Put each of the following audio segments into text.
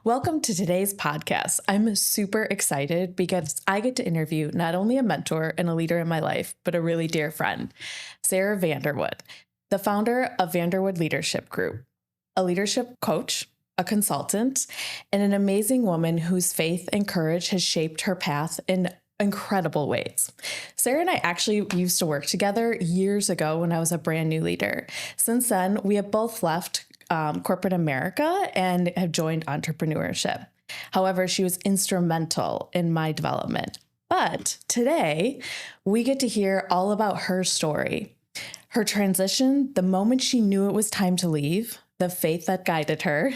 Welcome to today's podcast. I'm super excited because I get to interview not only a mentor and a leader in my life, but a really dear friend, Sarah VanderWood, the founder of VanderWood Leadership Group, a leadership coach, a consultant, and an amazing woman whose faith and courage has shaped her path in incredible ways. Sarah and I actually used to work together years ago when I was a brand new leader. Since then, we have both left corporate America and have joined entrepreneurship. However, she was instrumental in my development. But today, we get to hear all about her story, her transition, the moment she knew it was time to leave, the faith that guided her,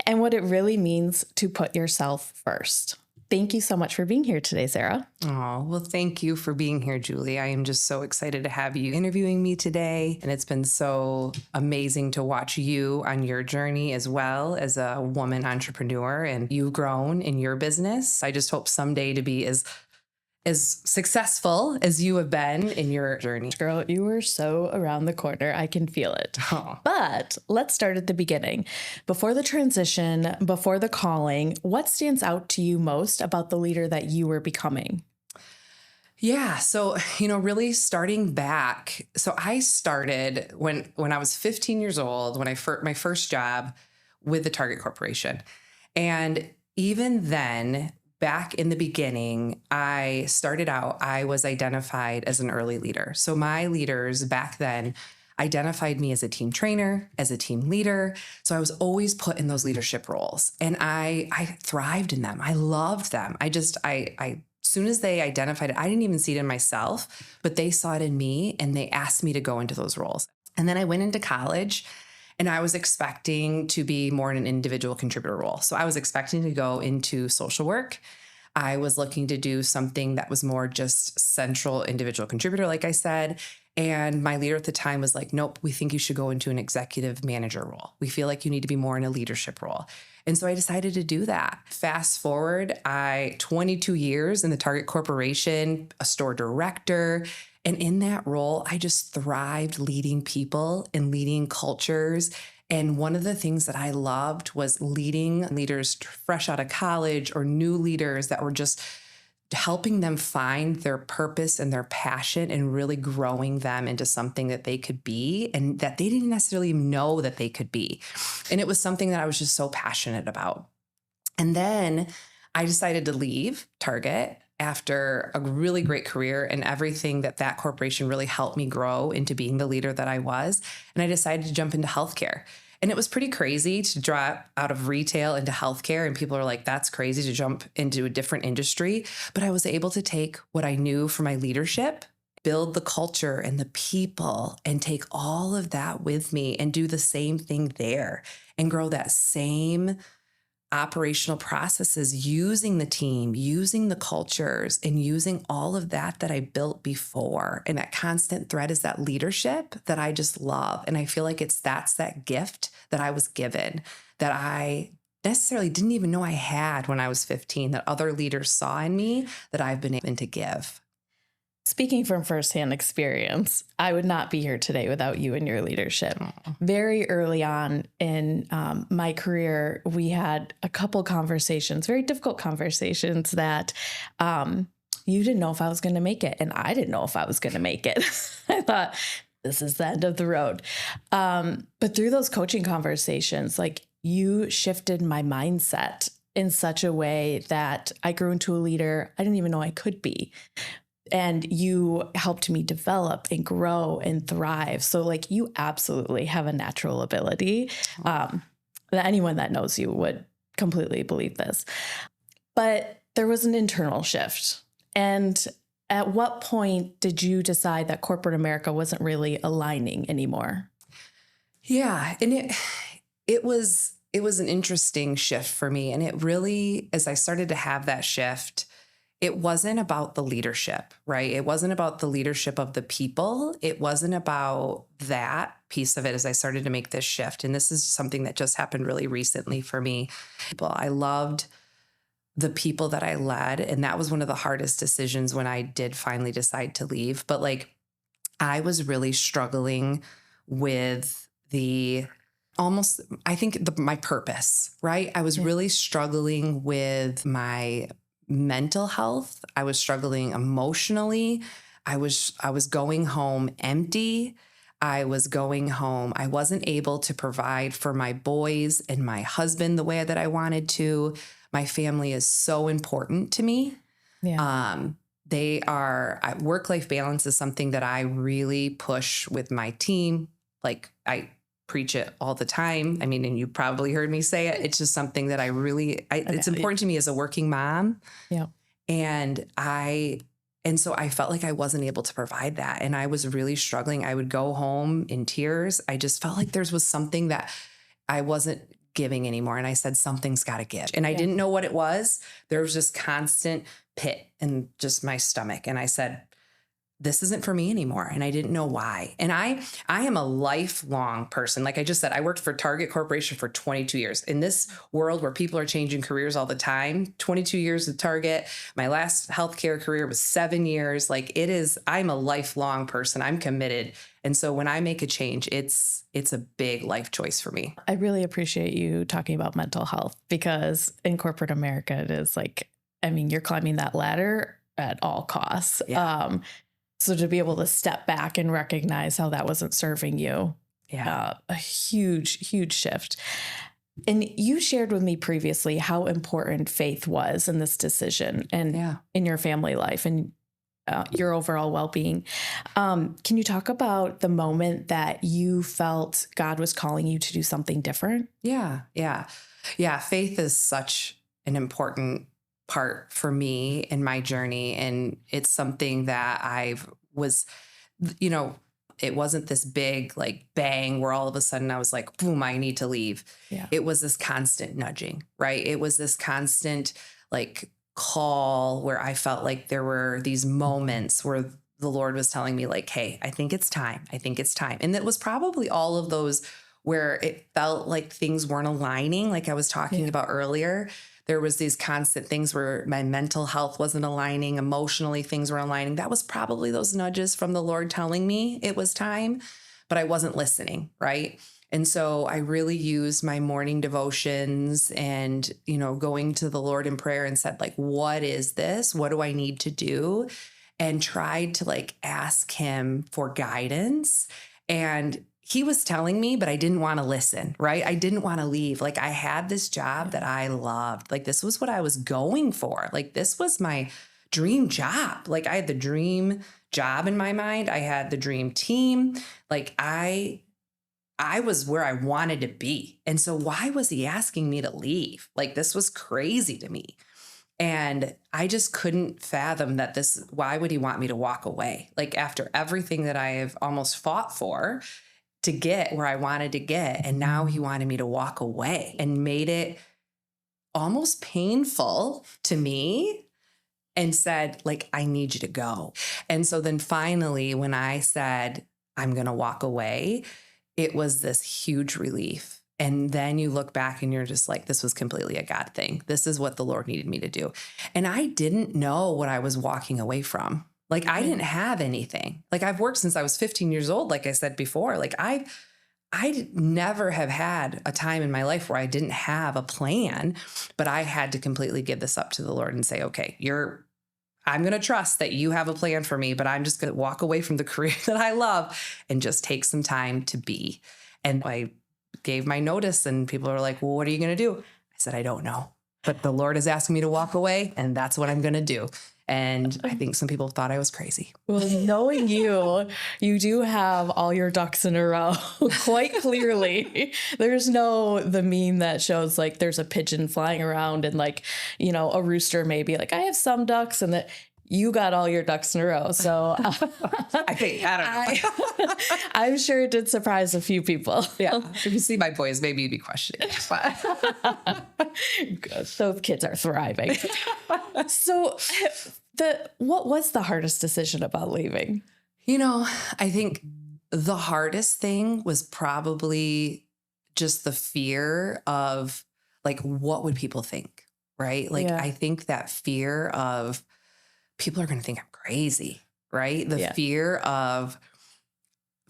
and what it really means to put yourself first. Thank you so much for being here today, Sarah. Oh, well, thank you for being here, Julie. I am just so excited to have you interviewing me today. And it's been so amazing to watch you on your journey as well as a woman entrepreneur, and you've grown in your business. I just hope someday to be as successful as you have been in your journey. Girl, you were so around the corner. I can feel it. Oh. But let's start at the beginning. Before the transition, before the calling, what stands out to you most about the leader that you were becoming? Yeah. So, really starting back. So I started when I was 15 years old, when my first job with the Target Corporation. And even then, back in the beginning, I was identified as an early leader. So my leaders back then identified me as a team trainer, as a team leader. So I was always put in those leadership roles, and I thrived in them. I loved them. As soon as they identified it, I didn't even see it in myself, but they saw it in me and they asked me to go into those roles. And then I went into college. And I was expecting to be more in an individual contributor role. So I was expecting to go into social work. I was looking to do something that was more just central individual contributor, like I said. And my leader at the time was like, nope, we think you should go into an executive manager role. We feel like you need to be more in a leadership role. And so I decided to do that. Fast forward, 22 years in the Target Corporation, a store director. And in that role, I just thrived leading people and leading cultures. And one of the things that I loved was leading leaders fresh out of college or new leaders that were just helping them find their purpose and their passion and really growing them into something that they could be and that they didn't necessarily know that they could be. And it was something that I was just so passionate about. And then I decided to leave Target after a really great career and everything that corporation really helped me grow into being the leader that I was. And I decided to jump into healthcare. And it was pretty crazy to drop out of retail into healthcare. And people are like, that's crazy to jump into a different industry. But I was able to take what I knew from my leadership, build the culture and the people, and take all of that with me and do the same thing there and grow that same operational processes using the team, using the cultures, and using all of that I built before. And that constant thread is that leadership that I just love. And I feel like that's that gift that I was given that I necessarily didn't even know I had when I was 15, that other leaders saw in me that I've been able to give. Speaking from firsthand experience, I would not be here today without you and your leadership. Very early on in my career, we had a couple conversations, very difficult conversations that you didn't know if I was going to make it. And I didn't know if I was going to make it. I thought, this is the end of the road. But through those coaching conversations, you shifted my mindset in such a way that I grew into a leader I didn't even know I could be. And you helped me develop and grow and thrive. So you absolutely have a natural ability. Anyone that knows you would completely believe this. But there was an internal shift. And at what point did you decide that corporate America wasn't really aligning anymore? Yeah. And it was an interesting shift for me. And it really, as I started to have that shift, it wasn't about the leadership, right? It wasn't about the leadership of the people. It wasn't about that piece of it as I started to make this shift. And this is something that just happened really recently for me. I loved the people that I led. And that was one of the hardest decisions when I did finally decide to leave. But I was really struggling with the almost, I think my purpose, right? I was really struggling with my mental health. I was struggling emotionally. I was going home empty. I was going home. I wasn't able to provide for my boys and my husband the way that I wanted to. My family is so important to me. Yeah. Work-life balance is something that I really push with my team. Like I preach it all the time. I mean, and you probably heard me say it. It's just something that it's important to me as a working mom. Yeah. And so I felt like I wasn't able to provide that. And I was really struggling. I would go home in tears. I just felt like there was something that I wasn't giving anymore. And I said, something's got to give. And I didn't know what it was. There was just constant pit in just my stomach. And I said, this isn't for me anymore. And I didn't know why. And I am a lifelong person. Like I just said, I worked for Target Corporation for 22 years. In this world where people are changing careers all the time, 22 years at Target. My last healthcare career was 7 years. I'm a lifelong person. I'm committed. And so when I make a change, it's a big life choice for me. I really appreciate you talking about mental health, because in corporate America, it is like, I mean, you're climbing that ladder at all costs. Yeah. So to be able to step back and recognize how that wasn't serving you, a huge, huge shift. And you shared with me previously how important faith was in this decision and in your family life and your overall well-being. Can you talk about the moment that you felt God was calling you to do something different? Yeah. Faith is such an important part for me in my journey. And it's something that it wasn't this big like bang where all of a sudden I was like, boom, I need to leave. Yeah. It was this constant nudging, right? It was this constant like call where I felt like there were these moments where the Lord was telling me like, hey, I think it's time. And it was probably all of those where it felt like things weren't aligning. Like I was talking about earlier, there was these constant things where my mental health wasn't aligning, emotionally things were aligning. That was probably those nudges from the Lord telling me it was time, but I wasn't listening, right? And so I really used my morning devotions and, going to the Lord in prayer and said like, what is this? What do I need to do? And tried to like ask him for guidance. And he was telling me, but I didn't want to listen, right? I didn't want to leave. Like I had this job that I loved. Like this was what I was going for. Like this was my dream job. Like I had the dream job in my mind. I had the dream team. Like I was where I wanted to be. And so why was he asking me to leave? Like this was crazy to me. And I just couldn't fathom why would he want me to walk away? Like after everything that I have almost fought for to get where I wanted to get. And now he wanted me to walk away and made it almost painful to me and said, like, I need you to go. And so then finally, when I said, I'm going to walk away, it was this huge relief. And then you look back and you're just like, this was completely a God thing. This is what the Lord needed me to do. And I didn't know what I was walking away from. Like I didn't have anything. Like I've worked since I was 15 years old. Like I said before, like I never have had a time in my life where I didn't have a plan, but I had to completely give this up to the Lord and say, okay, I'm going to trust that you have a plan for me, but I'm just going to walk away from the career that I love and just take some time to be. And I gave my notice and people are like, well, what are you going to do? I said, I don't know, but the Lord is asking me to walk away and that's what I'm going to do. And I think some people thought I was crazy. Well, knowing you do have all your ducks in a row quite clearly. There's the meme that shows like there's a pigeon flying around and like, a rooster may be like, I have some ducks, and that you got all your ducks in a row. So I don't know. I'm sure it did surprise a few people. Yeah. If you see my boys, maybe you'd be questioning. Those kids are thriving. So what was the hardest decision about leaving? I think the hardest thing was probably just the fear of like, what would people think? Right. Like, I think that fear of people are going to think I'm crazy. Right. The fear of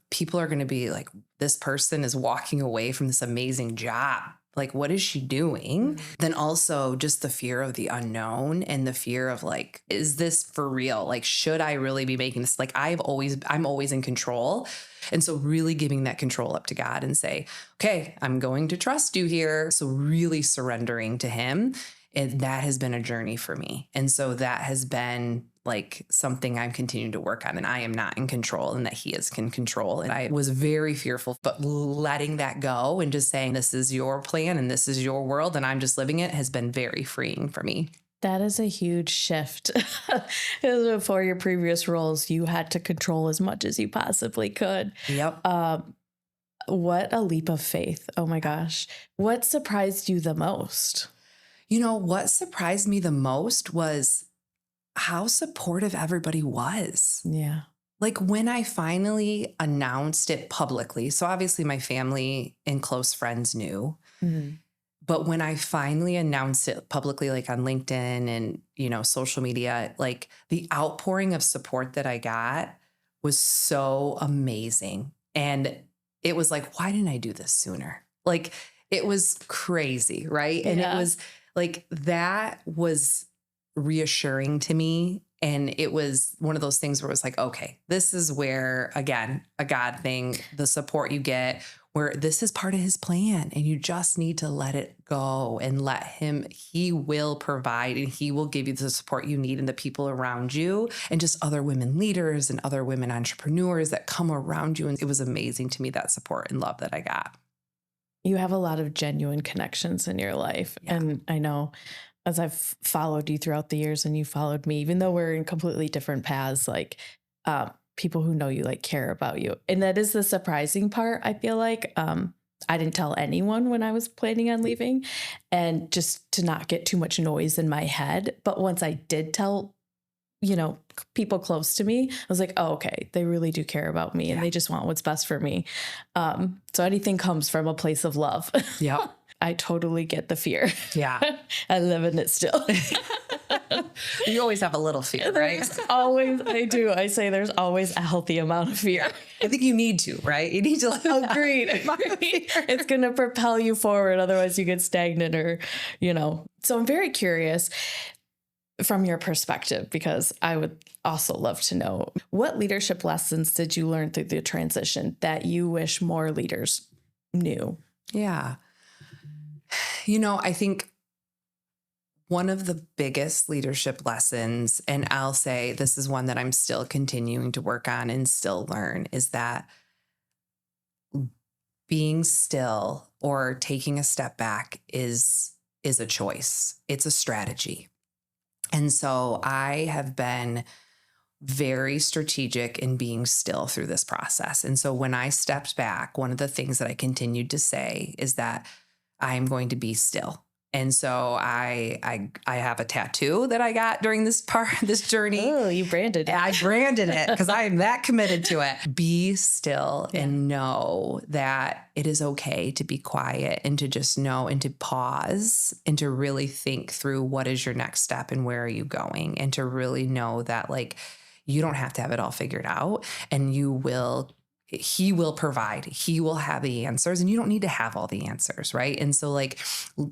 people are going to be like, this person is walking away from this amazing job. Like, what is she doing? Then also just the fear of the unknown and the fear of like, is this for real? Like, should I really be making this? Like, I'm always in control. And so really giving that control up to God and say, okay, I'm going to trust you here. So really surrendering to him. And that has been a journey for me. And so that has been like something I'm continuing to work on, and I am not in control and that he is in control. And I was very fearful, but letting that go and just saying, this is your plan and this is your world and I'm just living it has been very freeing for me. That is a huge shift. For your previous roles, you had to control as much as you possibly could. Yep. What a leap of faith. Oh my gosh. What surprised you the most? You know, what surprised me the most was how supportive everybody was. Yeah. Like when I finally announced it publicly, so obviously my family and close friends knew, but when I finally announced it publicly, like on LinkedIn and, you know, social media, like the outpouring of support that I got was so amazing. And it was like, why didn't I do this sooner? Like it was crazy, right? And it was like, that was reassuring to me. And it was one of those things where it was like, okay, this is where, again, a God thing, the support you get, where this is part of his plan and you just need to let it go and let him, he will provide and he will give you the support you need and the people around you and just other women leaders and other women entrepreneurs that come around you. And it was amazing to me, that support and love that I got. You have a lot of genuine connections in your life. Yeah. And I know as I've followed you throughout the years and you followed me, even though we're in completely different paths, like people who know you, like care about you. And that is the surprising part. I feel like I didn't tell anyone when I was planning on leaving, and just to not get too much noise in my head. But once I did tell, you know, people close to me, I was like, oh, okay, they really do care about me and they just want what's best for me. So anything comes from a place of love. Yeah. I totally get the fear. Yeah. I live in it still. You always have a little fear, right? Always, I do. I say there's always a healthy amount of fear. I think you need to, right? You need to. Agreed. It's going to propel you forward. Otherwise you get stagnant or, you know. So I'm very curious from your perspective, because I would also love to know, what leadership lessons did you learn through the transition that you wish more leaders knew? Yeah. You know, I think one of the biggest leadership lessons, and I'll say this is one that I'm still continuing to work on and still learn, is that being still or taking a step back is a choice. It's a strategy. And so I have been very strategic in being still through this process. And so when I stepped back, one of the things that I continued to say is that I'm going to be still. And so I have a tattoo that I got during this journey. Oh, you branded it. I branded it because I am that committed to it. Be still and know that it is okay to be quiet and to just know and to pause and to really think through what is your next step and where are you going, and to really know that like you don't have to have it all figured out, and he will provide, he will have the answers, and you don't need to have all the answers. Right. And so like,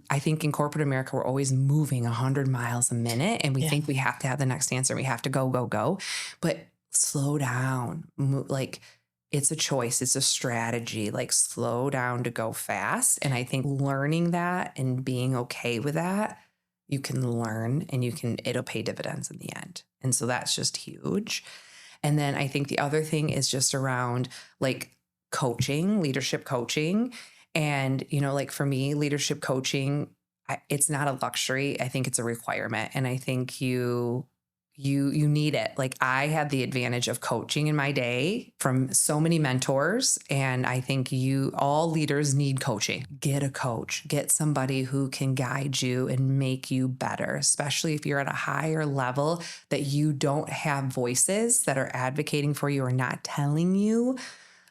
I think in corporate America, we're always moving 100 miles a minute and we think we have to have the next answer. We have to go, but slow down. Like it's a choice. It's a strategy, like slow down to go fast. And I think learning that and being okay with that, you can learn and it'll pay dividends in the end. And so that's just huge. And then I think the other thing is just around like coaching, leadership coaching. And, you know, like for me, leadership coaching, it's not a luxury. I think it's a requirement. And I think you need it. Like I had the advantage of coaching in my day from so many mentors. And I think all leaders need coaching. Get a coach, get somebody who can guide you and make you better, especially if you're at a higher level that you don't have voices that are advocating for you or not telling you,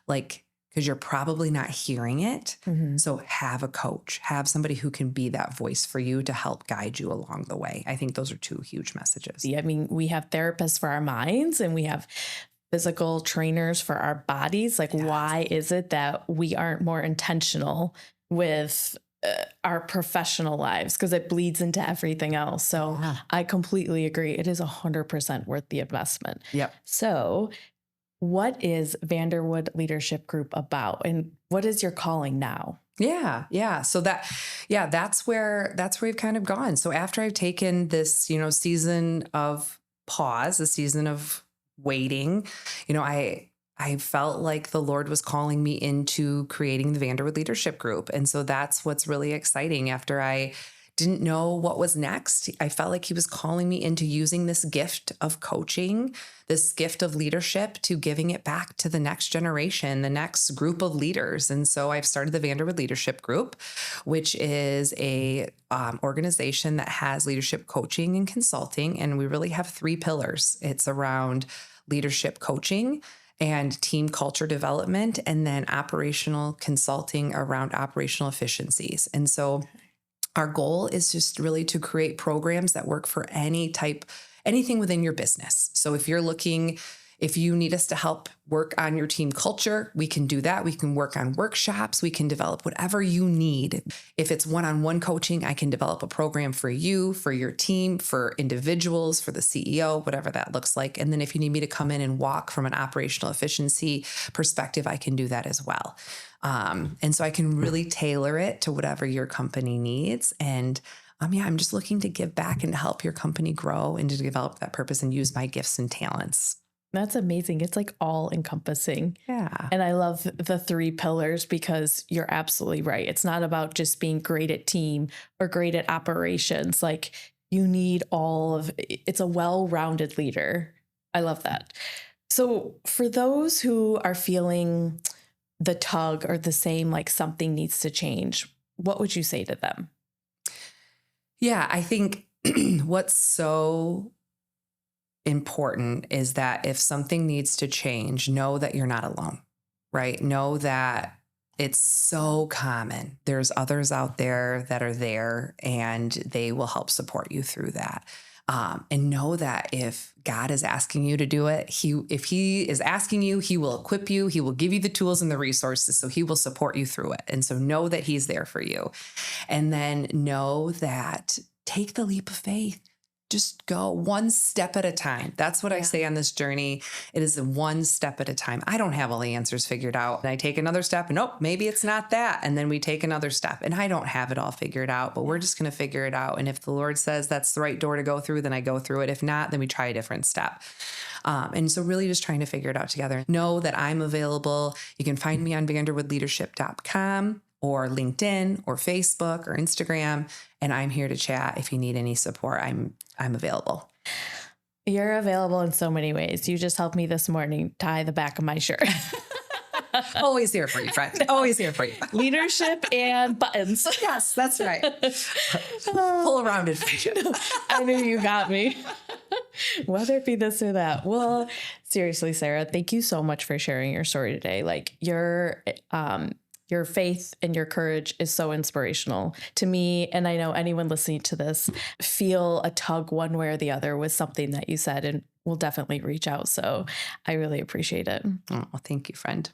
like, because you're probably not hearing it. Mm-hmm. So have a coach, have somebody who can be that voice for you to help guide you along the way. I think those are two huge messages. I mean, we have therapists for our minds and we have physical trainers for our bodies. Like, why is it that we aren't more intentional with our professional lives? Because it bleeds into everything else. So I completely agree. It is 100% worth the investment. Yep. So what is VanderWood Leadership Group about, and what is your calling now? Yeah. So that's where we've kind of gone. So after I've taken this, season of pause, a season of waiting, I felt like the Lord was calling me into creating the VanderWood Leadership Group. And so that's what's really exciting. After I didn't know what was next, I felt like he was calling me into using this gift of coaching, this gift of leadership, to giving it back to the next generation, the next group of leaders. And so I've started the VanderWood Leadership Group, which is a organization that has leadership coaching and consulting. And we really have 3 pillars. It's around leadership coaching and team culture development, and then operational consulting around operational efficiencies. And so our goal is just really to create programs that work for anything within your business. So if you need us to help work on your team culture, we can do that. We can work on workshops. We can develop whatever you need. If it's one-on-one coaching, I can develop a program for you, for your team, for individuals, for the CEO, whatever that looks like. And then if you need me to come in and walk from an operational efficiency perspective, I can do that as well. And so I can really tailor it to whatever your company needs. And I'm just looking to give back and to help your company grow and to develop that purpose and use my gifts and talents. That's amazing. It's like all encompassing. Yeah. And I love the 3 pillars, because you're absolutely right. It's not about just being great at team or great at operations. Like, you need it's a well-rounded leader. I love that. So for those who are feeling the tug or the same, like something needs to change, what would you say to them? Yeah, I think what's so important is that if something needs to change, know that you're not alone, right? Know that it's so common. There's others out there that are there, and they will help support you through that. And know that if God is asking you to do it, if he is asking you, he will equip you. He will give you the tools and the resources, so he will support you through it. And so know that he's there for you. And then know that take the leap of faith. Just go one step at a time. That's what I say on this journey. It is one step at a time. I don't have all the answers figured out. And I take another step and maybe it's not that. And then we take another step, and I don't have it all figured out, but we're just going to figure it out. And if the Lord says that's the right door to go through, then I go through it. If not, then we try a different step. And so really just trying to figure it out together. Know that I'm available. You can find me on VanderWoodLeadership.com or LinkedIn or Facebook or Instagram. And I'm here to chat. If you need any support, I'm available. You're available in so many ways. You just helped me this morning tie the back of my shirt. Always here for you, friend. Always here for you. Leadership and buttons. Yes, that's right. Full rounded friendship. I knew you got me. Whether it be this or that. Well, seriously, Sarah, thank you so much for sharing your story today. Like, your faith and your courage is so inspirational to me. And I know anyone listening to this feel a tug one way or the other with something that you said, and will definitely reach out. So I really appreciate it. Oh, well, thank you, friend.